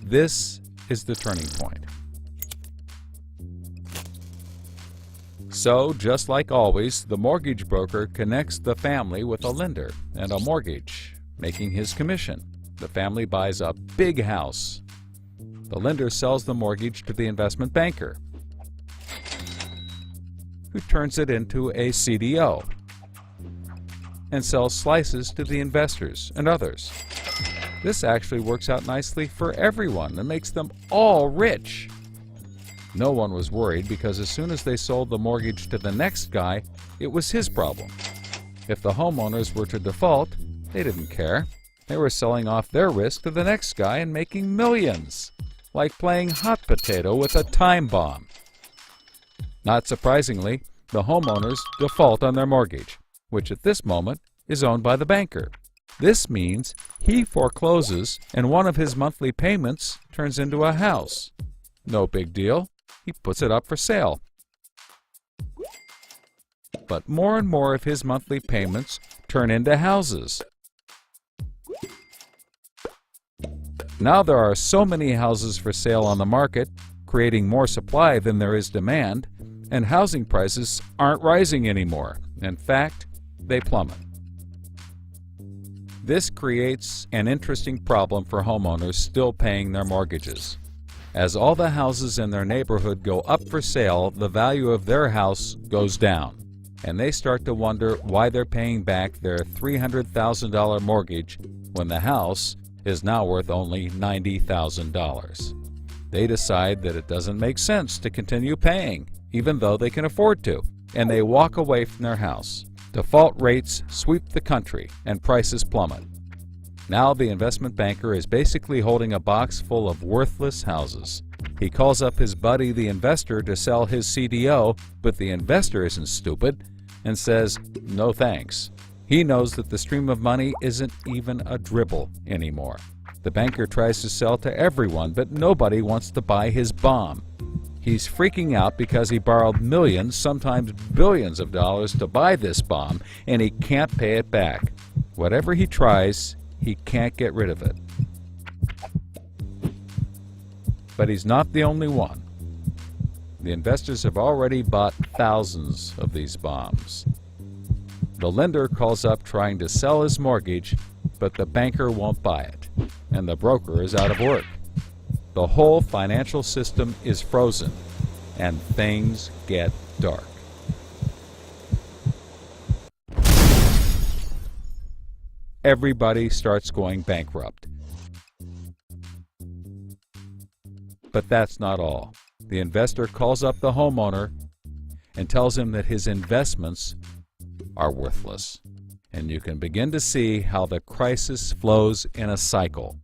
This is the turning point. So, just like always, the mortgage broker connects the family with a lender and a mortgage, making his commission. The family buys a big house. The lender sells the mortgage to the investment banker, who turns it into a CDO and sells slices to the investors and others. This actually works out nicely for everyone and makes them all rich. No one was worried because as soon as they sold the mortgage to the next guy, it was his problem. If the homeowners were to default, they didn't care. They were selling off their risk to the next guy and making millions, like playing hot potato with a time bomb. Not surprisingly, the homeowners default on their mortgage, which at this moment is owned by the banker. This means he forecloses and one of his monthly payments turns into a house. No big deal. He puts it up for sale. But more and more of his monthly payments turn into houses. Now there are so many houses for sale on the market, creating more supply than there is demand, and housing prices aren't rising anymore. In fact, they plummet. This creates an interesting problem for homeowners still paying their mortgages. As all the houses in their neighborhood go up for sale, the value of their house goes down, and they start to wonder why they're paying back their $300,000 mortgage when the house is now worth only $90,000. They decide that it doesn't make sense to continue paying, even though they can afford to, and they walk away from their house. Default rates sweep the country, and prices plummet. Now the investment banker is basically holding a box full of worthless houses. He calls up his buddy the investor to sell his CDO, but the investor isn't stupid and says, no thanks. He knows that the stream of money isn't even a dribble anymore. The banker tries to sell to everyone, but nobody wants to buy his bomb. He's freaking out because he borrowed millions, sometimes billions of dollars to buy this bomb, and he can't pay it back. Whatever he tries, he can't get rid of it. But he's not the only one. The investors have already bought thousands of these bombs. The lender calls up trying to sell his mortgage, but the banker won't buy it, and the broker is out of work. The whole financial system is frozen, and things get dark. Everybody starts going bankrupt. But that's not all. The investor calls up the homeowner and tells him that his investments are worthless. And you can begin to see how the crisis flows in a cycle.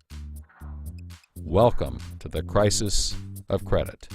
Welcome to the crisis of credit.